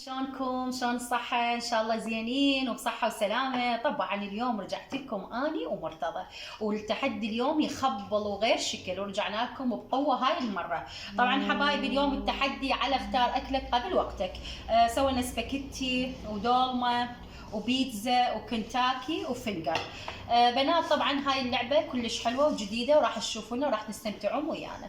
شلونكم؟ شلون الصحة؟ إن شاء الله زينين وبصحة وسلامة. طبعا اليوم رجعت لكم أني ومرتضى، والتحدي اليوم يخبل وغير شكل، ورجعنا لكم بقوة هاي المرة. طبعا حبايبي اليوم التحدي على اختار أكلك قبل وقتك. سوينا سباكيتي ودولمة وبيتزا وكنتاكي وفنجر. بنات طبعا هاي اللعبة كلش حلوة وجديدة، وراح تشوفونها وراح تستمتعون ويانا.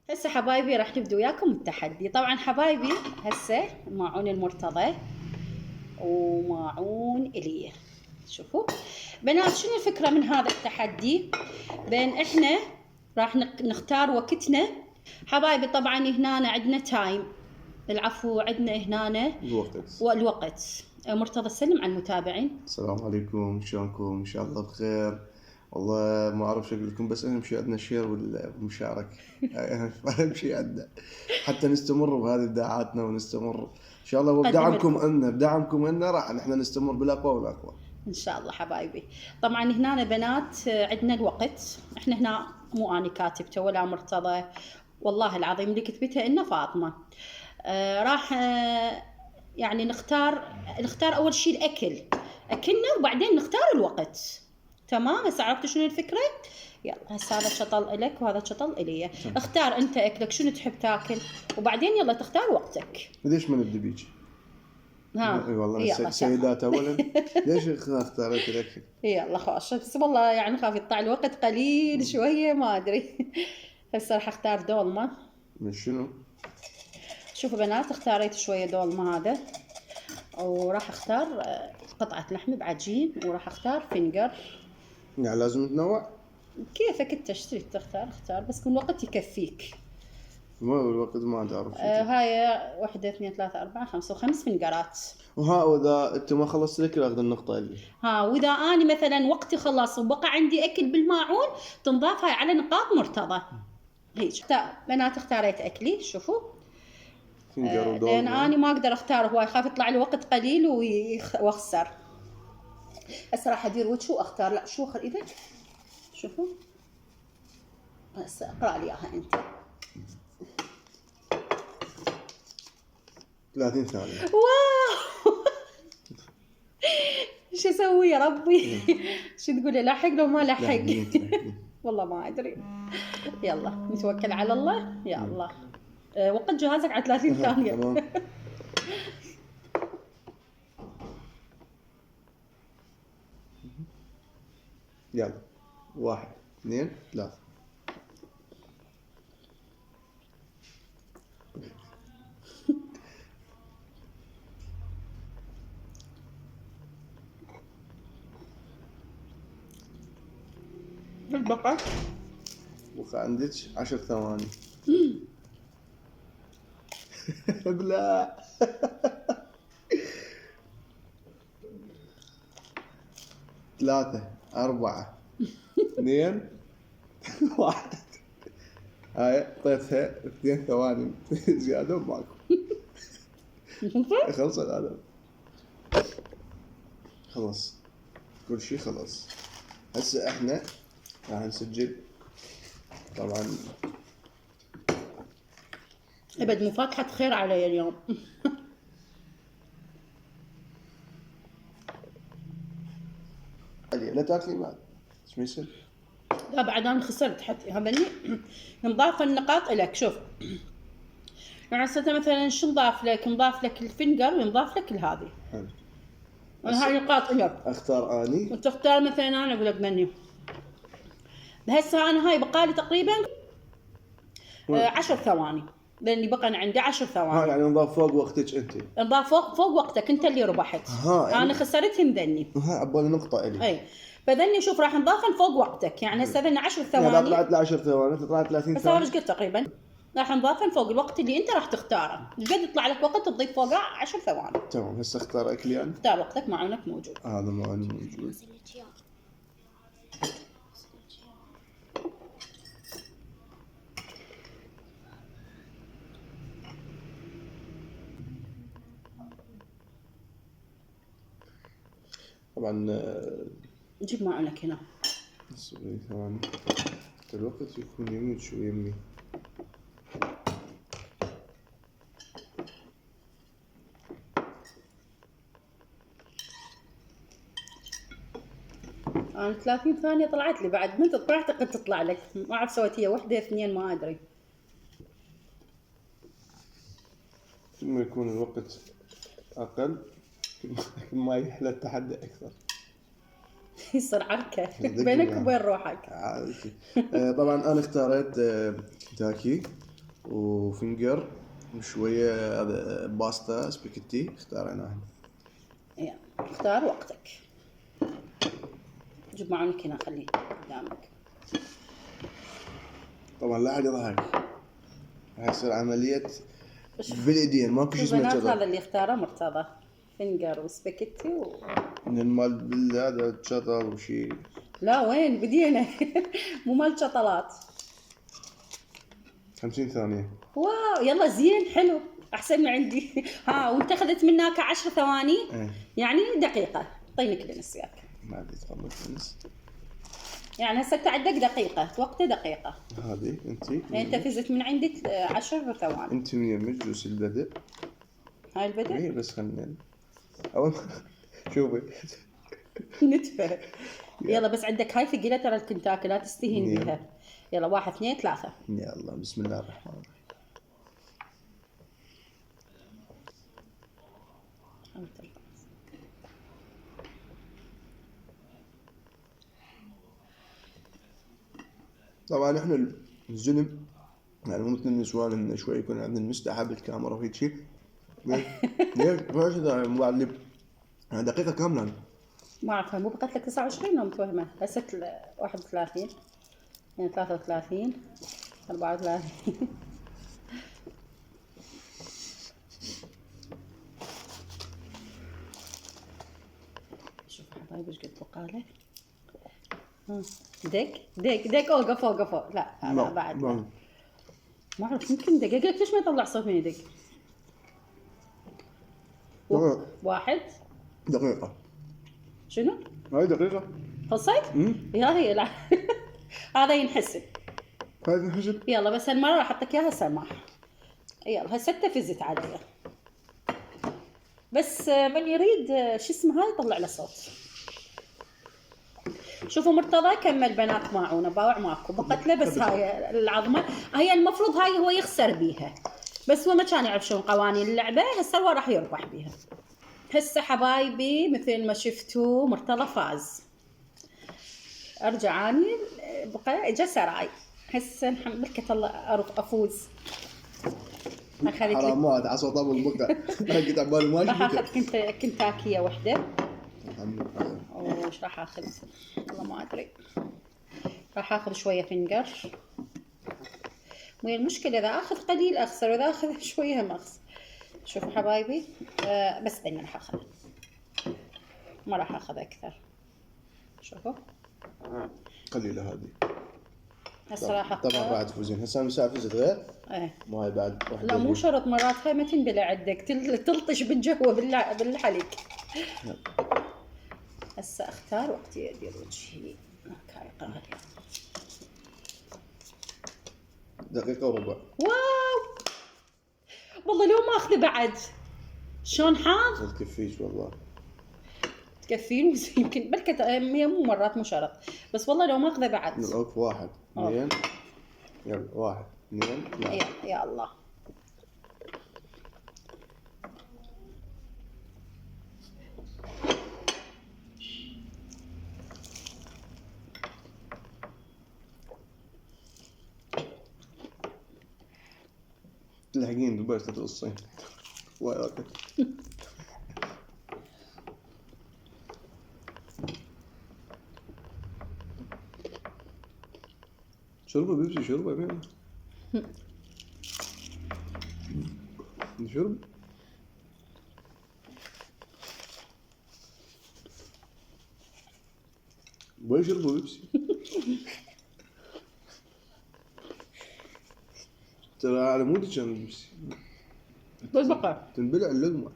هسه حبايبي راح نبدأ وياكم التحدي. طبعا حبايبي هسه ماعون المرتضى وماعون إلي. شوفوا بنات شنو الفكرة من هذا التحدي؟ بين احنا راح نختار وقتنا حبايبي. طبعا هنا عندنا تايم، العفو عندنا هنا الوقت. مرتضى سلم على المتابعين. السلام عليكم، شلونكم؟ ان شاء الله بخير. والله ما اعرف شو اقول لكم، بس اهم شيء عندنا الشير والمشاركه. اهم شيء عندنا حتى نستمر بهذه ابداعاتنا ونستمر ان شاء الله. وبدعمكم لنا راح نحن نستمر بالاقوى والاقوى ان شاء الله حبايبي. طبعا هنا بنات عندنا الوقت، احنا هنا مو اني كاتبته ولا مرتضى، والله العظيم اللي كتبتها انه فاطمه. راح يعني نختار اول شيء اكلنا وبعدين نختار الوقت. تمام؟ هسه عرفتوا شنو الفكره؟ يلا هسه هذا شطل الك وهذا شطل الي. اختار انت اكلك شنو تحب تاكل، وبعدين يلا تختار وقتك. ليش ما نبدا بيجي؟ ها اي والله سيدات اولا. ليش اختاريت الاكل؟ يلا خوش، بس والله يعني خاف يطلع الوقت قليل شويه ما ادري. هسه راح اختار دولمه. من شنو؟ شوفوا بنات اختاريت شويه دولمه هذا، وراح اختار قطعه لحم بعجين، وراح اختار فينجر. يعني لازم تنوع؟ كيفك انت اشتري تختار بس كل وقت يكفيك. ما الوقت ما تعرف. هاي 1 2 3 4 5 5 فنجرات. وها واذا انت ما خلصت الاكل اخذ النقطه اللي واذا اني مثلا وقتي خلص وبقى عندي اكل بالماعون تنضاف هاي على نقاط مرتضى. هيك بنات اختاريت اكلي. شوفوا لان اني ما اقدر اختار هواي، خاف يطلع لي وقت قليل واخسر. هسه راح ادير وجهي واختار. لا شو اذا شوفوا هسه اقرا لي اياها انت. 30 ثانيه. واو شو اسوي يا ربي؟ شو تقولي لحق لو ما لحق؟ والله ما ادري. يلا نتوكل على الله. يا الله وقت جهازك على 30 ثانيه. تمام. يلا 1 2 3. البقى عندك 10 ثواني. ابلع. 3 4 2 1. هاي اعطيتها 2 ثواني زياده وماكو. خلص هذا خلص، كل شيء خلص. هسه احنا راح نسجل طبعا. ابد مفاتحة خير علي اليوم. لا تاكلي بعد ايش بيصير؟ لا بعد انا خسرت حتى هبني. نضاف النقاط لك. شوف يعني مثلا شو نضاف لك؟ نضاف لك الفنجر ونضاف لك هذه. حلو. هاي نقاط لك. اختار اني وتختار مثلا انا اقول لك مني. هسه انا هاي بقالي تقريبا 10 ثواني، لاني بقى أنا عندي 10 ثواني. يعني نضاف فوق وقتك انت. نضاف فوق وقتك انت اللي ربحت. يعني انا خسرت همذني. عبالي نقطه الي. اي فذني شوف راح نضافن فوق وقتك. يعني هسه ذني 10 ثواني. يعني طلعت ل 10 ثواني طلعت 30 بس ثانيه. ايش قلت تقريبا راح نضافن فوق الوقت اللي انت راح تختاره. قد يطلع لك وقت تضيف فوقه 10 ثواني. تمام. هسه اختار اكلي يعني. اختار وقتك معونك موجود. هذا معوني موجود. طبعا جيب معونك هنا. ثواني الوقت يكون يمين شوي يمي. انا 30 ثانية طلعت لي بعد، ما انت اعتقد تطلع لك، ما اعرف سويت هي وحدة اثنين ما ادري. ثم يكون الوقت أقل كل ما يحلى التحدي أكثر. يصير عركة دقيقة. بينك وبين روحك. طبعا أنا اختاريت كنتاكي وفنجر وشوية هذا باستا سباكيتي اختاريناها. يلا اختار وقتك. جيب معونك هنا خليه قدامك. طبعا لا أحد يضحك، راح يصير عملية بالإيدين، ماكو شيء اسمه البنات كذا. هذا اللي اختاره مرتضى، فنجر وسباكيتي من المال هذا شطل وشي. لا وين بدينا مو مال شطلات. 50 ثانية. واو يلا زين حلو احسن من عندي. ها وانت اخذت منك 10 ثواني يعني دقيقة. اعطيني كلينس وياك. ما عندي تفضل كلينس. يعني هسه انت عندك دقيقة، وقته دقيقة. هذه انت فزت من عندك 10 ثواني. انت من مجلس البدء. هاي البدء؟ ايه بس خلينا اول شوفي نتفه. يلا بس عندك هاي ثقيلة ترى الكنتاكي لا تستهين بها. يلا 1 2 3. يلا بسم الله الرحمن الرحيم. طبعا احنا الزلم يعني مو مثل النسوان انه شوي يكون عندنا المستحى بالكاميرا وهيك شيء. ليش فايش هذا معلم دقيقة كاملة. ما اعرف مو بقت لك 29 او متوهمة. هسه 31 يعني 33 34. شوف حبايبي ايش قد بقاله. دق اوقف. لا بعد لا. ما اعرف يمكن دق. قلت ليش ما يطلع صوت من يدق. 1 دقيقة. شنو؟ هاي دقيقة. خلصت؟ يا هي لا. هذا ينحسب. هاي ينحسب. يلا بس هالمرة راح اعطيك اياها سماح. يلا هسه فزت علي. بس من يريد شو اسمه هاي يطلع له صوت. شوفوا مرتضى كمل بنات معونه باوع ماكو بقت له بس هاي العظمه. هي المفروض هاي هو يخسر بيها بس هو ما كان يعرف شلون قوانين اللعبه. هسه هو راح يربح بيها. هسه حبايبي مثل ما شفتوا مرتضى فاز. ارجع اني بقى اجا سراي. هسه نحملك الله افوز. حرامات عصا طابق البقع. انا كنت عبالي ماشي. راح اخذ كنتاكيه وحده. وش راح اخذ؟ والله ما ادري. راح اخذ شويه فنجر. وهي المشكله اذا اخذ قليل اخسر واذا اخذ شويه هم اخسر. شوفوا حبايبي بس دايما راح اخذ ما راح اخذ اكثر. شوفوا قليله هذه. هسه راح طبعا بعد تفوزين. هسه المساعة فزت غير؟ ايه ما هي بعد واحده. لا مو شرط مرات هاي ما تنبلع عندك تلطش بالجهوه بالحليب. هسه اختار وقتي ادير وجهي. هاي قهر. دقيقة وربع. واو والله لو ما اخذ بعد شلون حاط. ما تكفيش والله. تكفين يمكن بلكة هي مو مرات مو شرط بس والله لو ما اخذ بعد. نلعب 1 2 يلا 1 2 يا الله. تلحقين بالبركة تقصين. وقت. شربة بيبسي شربة يا بيه. شرب. بوي شربة بيبسي. ترى على مودي كان بيبسي. بس بقى تنبلع اللقمة.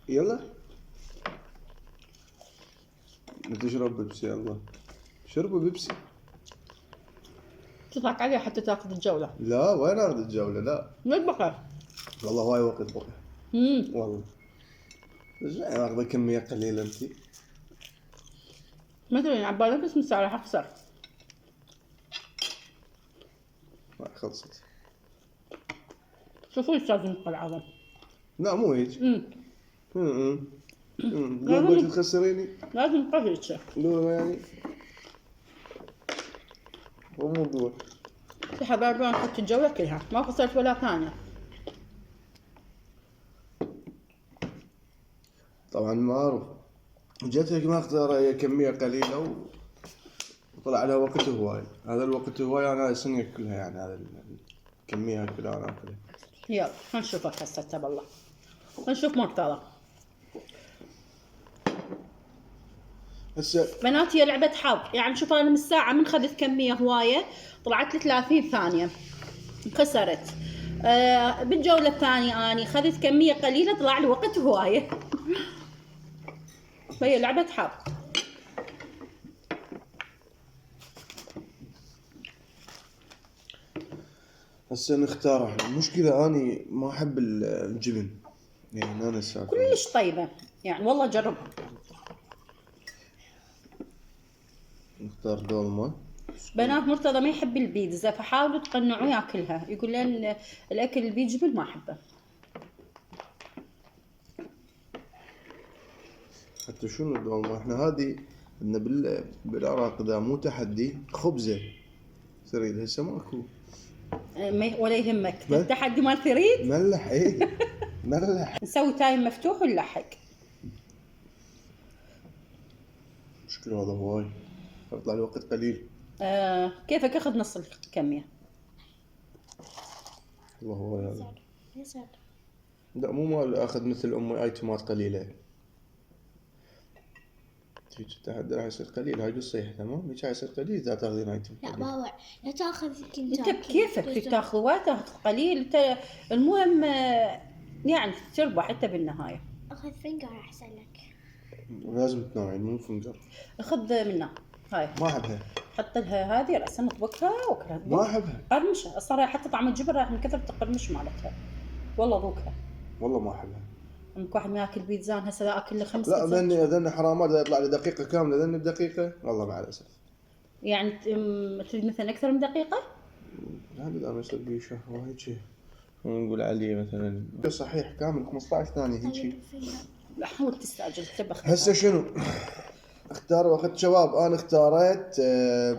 يلا. تشرب بيبسي يلا. شربوا بيبسي. تضحك عليه حتى تاخذ الجولة. لا وين اخذ الجولة لا. وين بقى؟ والله هواي وقت بقى. والله. بس يعني اخذ كمية قليلة انتي. مثلا عبالك بس مساعة اكثر. ما خلصت. شوفوا استاذ العظم. لا مو هيك. لو لازم- بغيت تخسريني لازم قهوة. لو يعني مو موضوع. في حبايبي انا اخذت الجولة كلها ما خسرت ولا ثانية. طبعا معروف جت هيك ما اختار هي كمية قليلة وطلع لها وقت هواي. هذا الوقت هواي انا السنة كلها يعني هذا الكمية هاي كلها انا اكلها. يلا هنشوفك هسه تبع الله. هنشوف مرتضى. هسه بناتي هي لعبة حظ، يعني شوف انا من الساعة من خذت كمية هواية طلعت لي 30 ثانية خسرت. بالجولة الثانية اني خذت كمية قليلة طلع لي وقت هواية. فهي لعبة حظ. هسه نختار احنا. المشكلة اني ما احب الجبن يعني انا الساعة كلش طيبة يعني والله جربها. نختار دولمة. بنات مرتضى ما يحب البيتزا فحاولوا تقنعوه ياكلها، يقول لان الاكل اللي بيجبن ما احبه. حتى شنو الدولمة احنا هذه عندنا بالعراق اذا مو تحدي خبزة تريد هسه ماكو. ولا يهمك بس. التحدي ما تريد ملح ايه ملح. نسوي تايم مفتوح ونلحق. مشكلة هذا هواي يطلع لي وقت قليل. كيفك اخذ نص الكمية. والله هواي هذا. لا مو مال اخذ مثل امي ايتمات قليلة. هيك التحدي راح يصير قليل. هاي قصيحة تمام. هيك يصير قليل اذا تاخذين ايتم لا قليل. بابا لا تاخذ انت كنتاكي. بكيفك تريد تاخذ وايد تاخذ قليل انت المهم يعني تربح انت بالنهاية. اخذ فنجر احسن لك. لازم تنوعين مو فنجر. خذ منها هاي ما احبها. حط لها هذه رأسا نطبخها وكلها. ما احبها قرمشة صار حتى طعم الجبن راح من كثر التقرمش مالتها. والله ذوقها. والله ما احبها. عندك واحد ما ياكل بيتزان هسه لا اكل له 5 لا ذني حرامات اذا يطلع لي دقيقة كاملة ذني بدقيقة والله مع الاسف. يعني تريد مثلا اكثر من دقيقة؟ هذا اذا ما يصير بي شهوة هيك نقول عليه مثلا صحيح كامل 15 ثانية هيك. لا حاول تستعجل تبخ. هسه شنو اختار واخذت شباب. انا اختاريت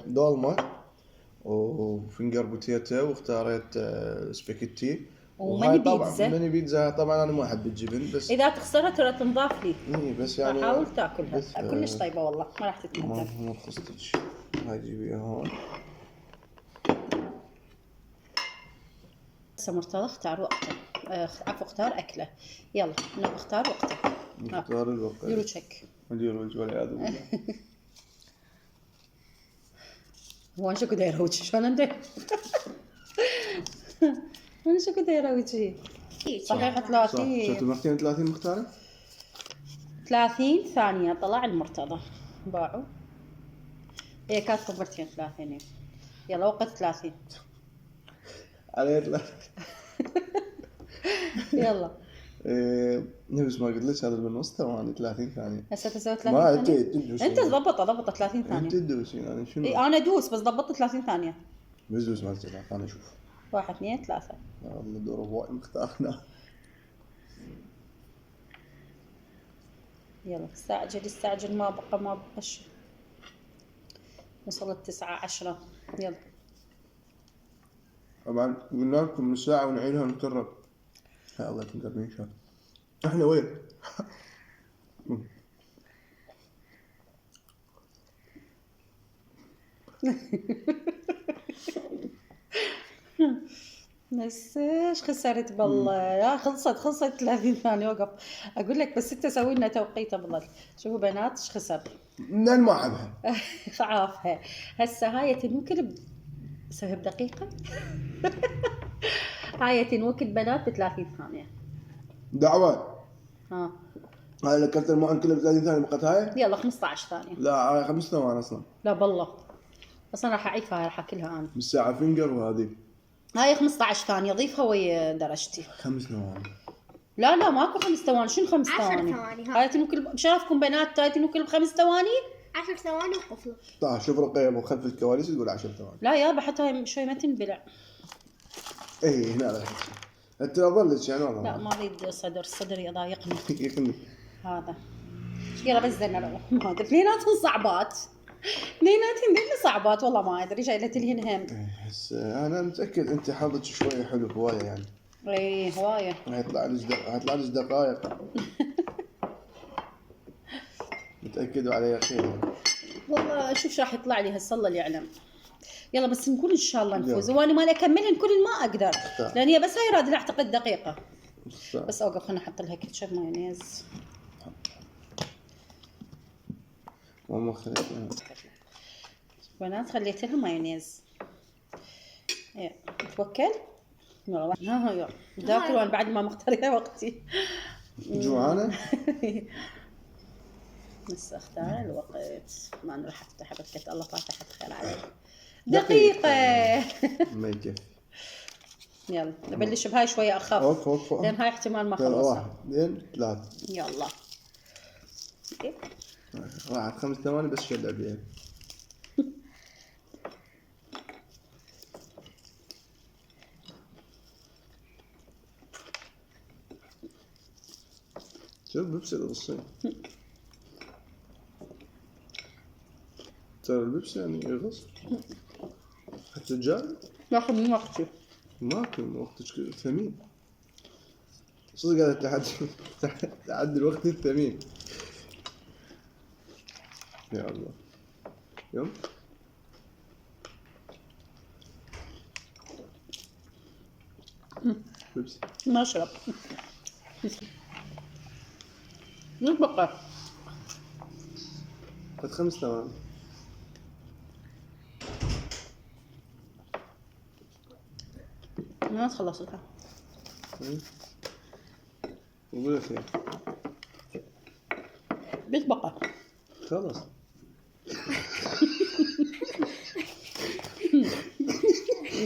دولمة وفنجر بوتيتا واختاريت سباكيتي. وماني طبعا بيتزا. ماني بيتزا طبعا انا ما احب الجبن بس اذا تخسرها ترى تنضاف لي. بس يعني حاول تاكلها بس كلش طيبة والله ما راح تتندم. ما رخصتش. هاي جيبيها هون. هسه مرتضى اختار وقته. عفوا اختار اكله. يلا انا بختار وقته. نختار الوقت. ديروا تشيك. ندير وجه والعياذ بالله. هو شو كده يروج شلون ندير. انا شو كده يروج صحيح 30 شفتوا مرتين 30 مختارة؟ 30 ثانية طلع المرتضى باعوا. هي كانت مرتين 30. يلا وقت 30. عليه 30. يلا نفس ما قلت لك هذا بالنص ثواني 30 ثانية. هسه تسوي 30 ما ثانية. انت تدوسين. انت ضبطها 30 ثانية. انت تدوسين انا شنو؟ انا ادوس بس ضبطت 30 ثانية. بس دوس مالتي انا اشوف. 1 2 3. والله دور هواي مختارنا. يلا استعجل ما بقى شيء. وصلت 9 10. يلا طبعا قلنا لكم من ساعة ونعيدها ونكرر. يا الله تقدرين شو احنا وين؟ بس ايش خسرت بالله يا خلصت 30 ثانية وقف اقول لك بس انت سوي لنا توقيت افضل. شوفوا بنات ايش خسر. من ما احبها. عافها. هسه هاي تنوكل سويها بدقيقة. هاي تنوكل بنات ب 30 ثانية. دعوة. ها هاي اللي اكلت الماء كله ب 30 ثانية بقت هاي؟ يلا 15 ثانية. لا هاي 5 ثواني اصلا. لا بالله اصلا راح اعيدها راح اكلها انا. بالساعة فينجر وهذه. هاي 15 ثانية ضيفها ويا درجتي. 5 ثواني. لا ماكو 5 ثواني. شنو 5 10 ثواني؟ ثواني. هاي تنوكل بشرفكم بنات هاي تنوكل ب5 ثواني. 10 ثواني وقفله. طيب شوف رقية من خلف الكواليس تقول 10 ثواني. لا يابا حتى هاي شوي ما تنبلع. اي هنا راح تجي. انت لا ظلت يعني لا والله. ما اريد صدر يضايقني. يقني. هذا يلا بس زين ما ادري اثنيناتهم صعبات. اثنيناتهم صعبات والله ما ادري شايلت لهن هم. بس انا متاكد انت حظك شويه حلو هوايه يعني. اي هوايه. هيطلع لك دقائق. متاكد وعلي خير يعني. والله شوف شو راح يطلع لي هسه الله اللي يعلم. يلا بس نقول ان شاء الله نفوز يلا. وانا ما اكملهن كل ما اقدر اختار. لان هي بس هاي راد اعتقد دقيقه. اختار. بس اوقف خلنا احط لها كاتشب مايونيز. ماما خليتها. بنات خليت لها مايونيز. يلا توكل. يلا ها ذاكر وانا بعد ما مختاريه وقتي. جوعانه؟ بس اختار الوقت. ما انا راح افتح بركة الله فاتحة خير عليك. دقيقة. ما يكفي. يلا نبلش بهاي شوية اخف. اوف لان هاي احتمال ما يلا اخلصها. 1 2 3. يلا. راحت 5 ثواني بس شلع بيها. شوف بيبسي بالصين. ترى البيبسي يعني يغص. حتى الجاي ياخذ من وقتي. ماكل وقتك ثمين. صدق هذا تعدي الوقت الثمين. يا الله. يوم بيبسي. ما اشرب. نطبقه. بعد 5 ثواني. ما خلصتها. يقول لك ايه؟ بيطبقه. خلص.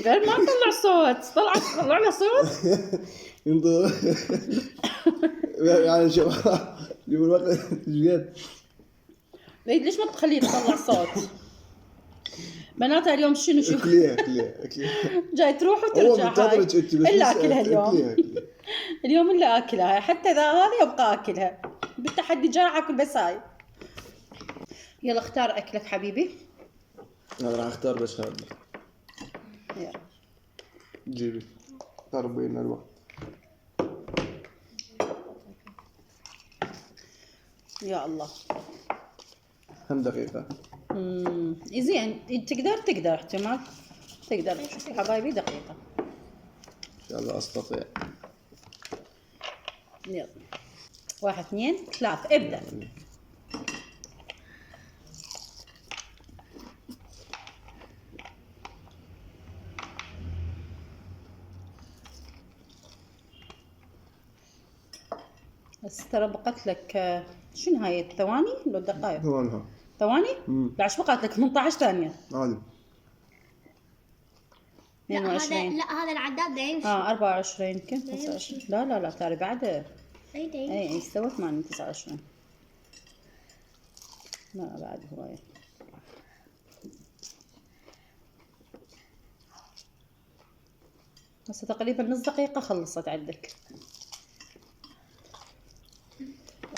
قال ما طلع صوت. طلع له صوت. ينظر. يعني شباب يقول الوقت ايش قد؟ ليش ما تخليه يطلع صوت؟ بناتها اليوم شنو شو اكليه جاي تروح هو وترجع هاي منتظرك انت بس الا اكلها اليوم. أكليها. اليوم الا اكلها حتى اذا هذه ابقى اكلها بالتحدي جاي اكل بس هاي. يلا اختار اكلك حبيبي. انا راح اختار بس هذا. يلا جيبي قرب بينا الوقت. يا الله. كم دقيقة؟ زين تقدر احتمال تقدر. شوفي حبايبي دقيقة. ان شاء الله استطيع. يلا 1 2 3 ابدأ. بس ترى بقت لك شنو هاي الثواني ولا الدقائق؟ ثوانها. ثواني؟ لا ايش بقت لك 18 ثانية. عادي. 22. لا هذا العداد ده يمشي. 24 يمكن 25. لا ترى بعد. اي اي استوى 8 29. لا بعد هواية. هسه تقريبا نص دقيقة خلصت عندك.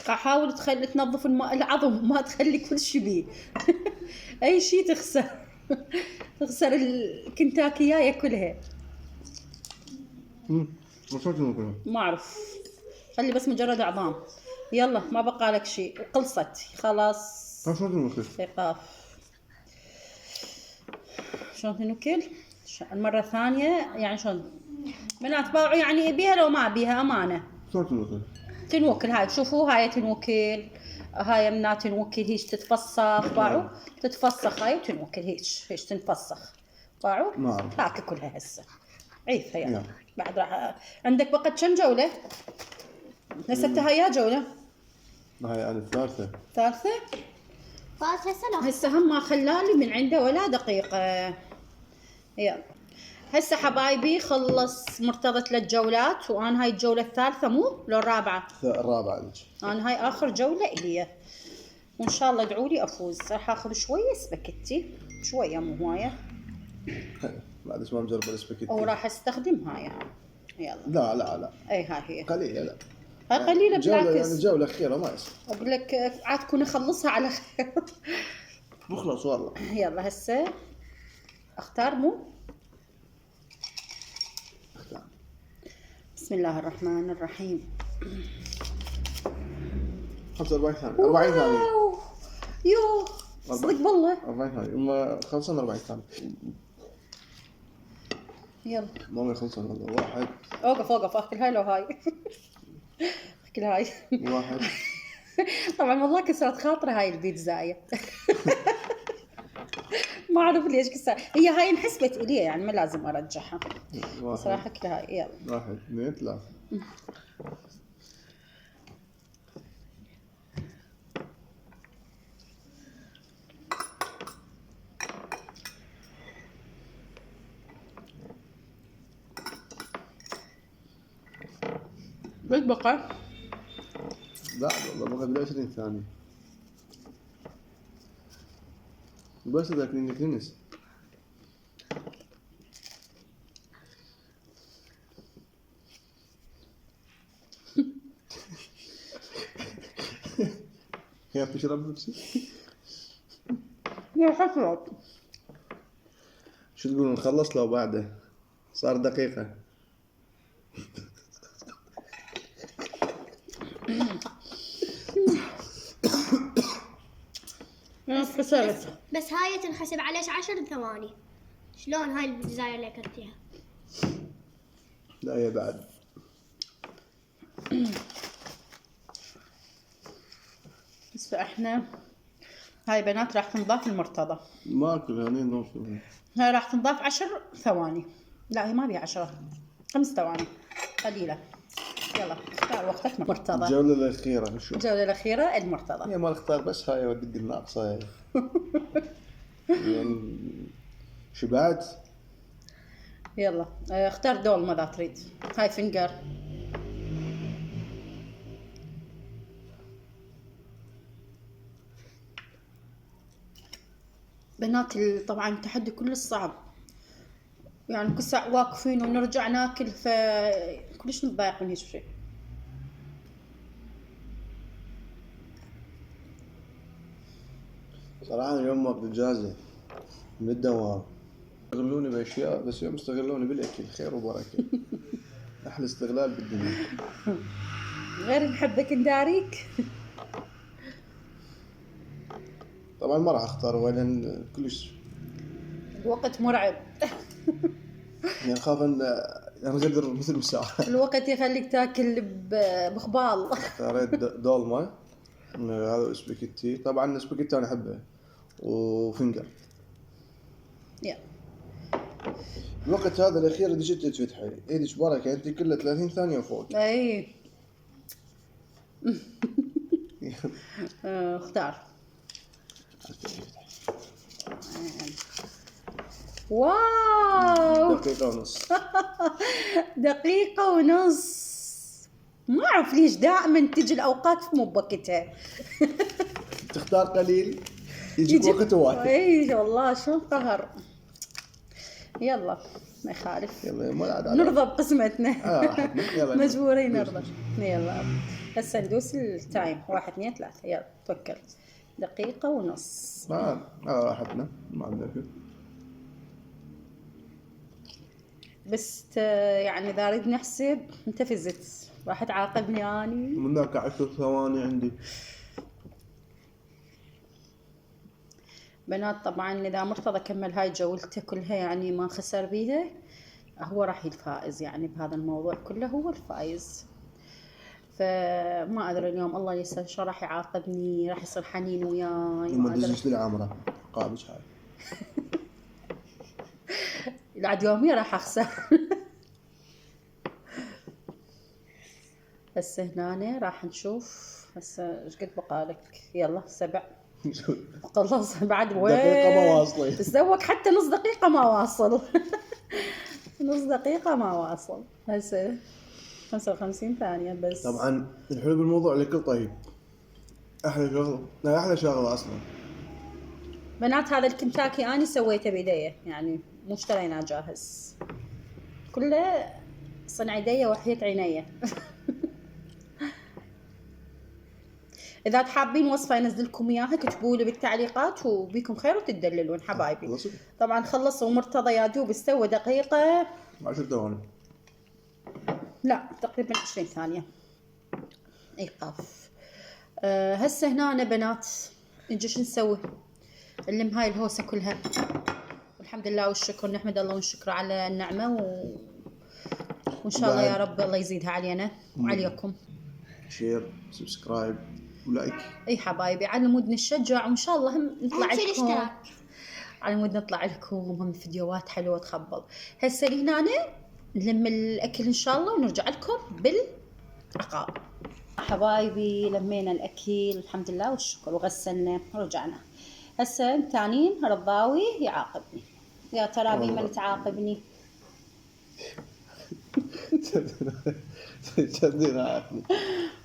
حاول تنظف العظم ما تخلي كل شيء بيه. اي شيء تخسر الكنتاكياية كلها. وصلت المكان. ما اعرف خلي بس مجرد عظام. يلا ما بقى لك شيء وخلصت خلاص. وصلت المكان. ايقاف. شلون تنوكل المرة الثانية يعني شلون بنات باعوا يعني بيها لو ما بيها امانة. وصلت المكان. تنوكل هاي شوفوا هاي تنوكل. هاي منات تنوكل هيش تتفسخ باعوا تتفسخ هاي وتنوكل هيش تنفسخ باعوا. ما اعرف. هاك كلها هسه عيفها يلا. يلا. بعد راح عندك بقت كم جولة؟ هسه هاي جولة هاي انا الثالثة. فات هسه هسه هم ما خلالي من عنده ولا دقيقة. يلا هسه حبايبي خلص مرتضى 3 جولات وانا هاي الجولة الثالثة مو لو الرابعة. الرابعة لك. انا هاي اخر جولة الي. وان شاء الله ادعوا لي افوز. راح اخذ شويه سباكيتي، شويه مو هوايه، بعد اسمه مجرب الاسباجيتي. وراح استخدم هاي. يلا. لا اي هاي هي قليله. لا هاي قليله جولة يعني بالعكس. الجوله الاخيره ما يصير. اقول لك عاد تكون اخلصها على خير. بخلص والله. يلا هسه اختار مو. اختار. بسم الله الرحمن الرحيم. 45 ثانيه 40 ثانيه. واو. يو صدق بالله 40 ثانيه هم خلصنا 40 ثانيه. يلا ما يخلصون والله. واحد. اوقف اكل هاي لو هاي. اكل هاي. واحد. طبعا والله كسرت خاطري هاي البيتزاية. ما اعرف ليش كسرت، هي هاي انحسبت الي يعني ما لازم ارجعها. صراحة اكلها هاي. يلا 1 2 3. بس بقى لا والله بقى 20 ثانية. بس ذاك كنس. هي بتشرب بيبسي؟ يا حسرت. شو تقولون نخلص لو بعده؟ صار دقيقة. خسرت. بس هاي تنحسب عليش 10 ثواني. شلون هاي البيتزا اللي اكلتيها؟ لا هي بعد. بس احنا هاي بنات راح تنضاف المرتضى. ما اكل هني نوصل. هاي راح تنضاف 10 ثواني. لا هي ما بيها 10، 5 ثواني قليلة. يلا اختار وقتك مرتضى. الجولة الأخيرة شو؟ الجولة الأخيرة المرتضى. هي ما اختار بس هاي ودق الناقصة هاي. يعني شبعت. يلا اختار دول ماذا تريد. هاي فينجر. بنات طبعا التحدي كل صعب يعني كل ساعة واقفين ونرجع ناكل كلش نتضايق من هيك شيء. صراحة اليوم ما اجازة من الدوام. استغلوني بأشياء بس يوم استغلوني بالأكل خير وبركة. أحلى استغلال بالدنيا. غير نحبك نداريك. طبعا ما راح اختار لأن كلش الوقت مرعب. يعني اخاف ان اغدر مثل مساعة. الوقت يخليك تاكل بخبال. اختاريت دولمة. هذا سباكيتي. طبعا السباكيتي انا احبه وفنجر. يا الوقت هذا الاخير اللي جيت تفتحي ايدك بركه انت كله 30 ثانيه وفوق. اي. اختار. واو. دقيقه ونص. دقيقة ونص. ما اعرف ليش دائما تجي الاوقات مو بوقتها. تختار قليل يجيك وقت واحد. اي والله شو قهر. يلا ما يخالف. يلا ما عاد نرضى بقسمتنا. يلا مجبورين نرضى. يلا هسه ندوس التايم 1 2 3. يلا توكل. دقيقة ونص. ما راحتنا ما عندنا شيء. بس يعني اذا اريد نحسب انت فزت راح تعاقبني اني. من ذاك 10 ثواني عندي. بنات طبعا اذا مرتضى كمل هاي جولته كلها يعني ما خسر بيها هو راح الفائز يعني بهذا الموضوع كله هو الفائز. فما ادري اليوم الله يسهل شو راح يعاقبني راح يصير حنين وياي ما ادري العمره قابش هاي. بعد يومي راح اخسر. بس هنا راح نشوف هسه ايش قد بقالك. يلا 7 خلص بعد وين دقيقة ما واصلة. تسوق حتى نص دقيقة ما واصل. نص دقيقة ما واصل. هسه 55 ثانية بس. طبعا الحلو بالموضوع الأكل طيب. احلى شغله، لا احلى شغله اصلا. بنات هذا الكنتاكي أنا سويته بيدي، يعني مو اشتريناه جاهز، كله صنع يدي وحياة عيني. إذا تحابين وصفة ينزلكم إياها اكتبوا لي بالتعليقات وبيكم خير وتدللون حبايبي. خلصوا. طبعا خلصوا مرتضى يا دوب استوى دقيقة 10 ثواني. لا تقريبا 20 ثانية ايقاف. هسه هنا بنات نجي شو نسوي؟ نلم هاي الهوسة كلها، والحمد لله والشكر، نحمد الله ونشكره على النعمة وإن شاء الله يا رب الله يزيدها علينا وعليكم. شير، سبسكرايب ولايك. اي حبايبي على مود نشجع وإن شاء الله هم نطلع أهم شي لكم، الاشتراك. على مود نطلع لكم هم فيديوهات حلوة تخبل. هسه هنا نلم الأكل إن شاء الله ونرجع لكم بالعقاب. حبايبي لمينا الأكل الحمد لله والشكر وغسلنا ورجعنا. هسه تانين رضاوي يعاقبني، يا ترى مين من تعاقبني؟ تصدقين عاقبني؟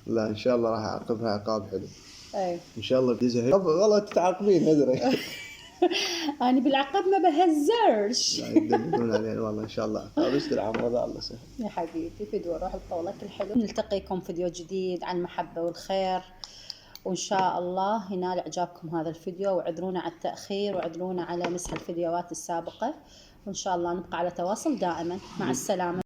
لا ان شاء الله راح اعاقبها عقاب حلو. اي ان شاء الله بديزها هيك غلط تعاقبين ادري. انا بالعقاب ما بهزرش. لا يدللون علينا والله ان شاء الله عقاب يستر عمره ذا الله سهل. يا حبيبي فيديو روح لطولك الحلو، نلتقيكم فيديو جديد عن المحبة والخير، وإن شاء الله ينال إعجابكم هذا الفيديو، وعذرونا على التأخير وعذرونا على مسح الفيديوهات السابقة، وإن شاء الله نبقى على تواصل دائما. مع السلامة.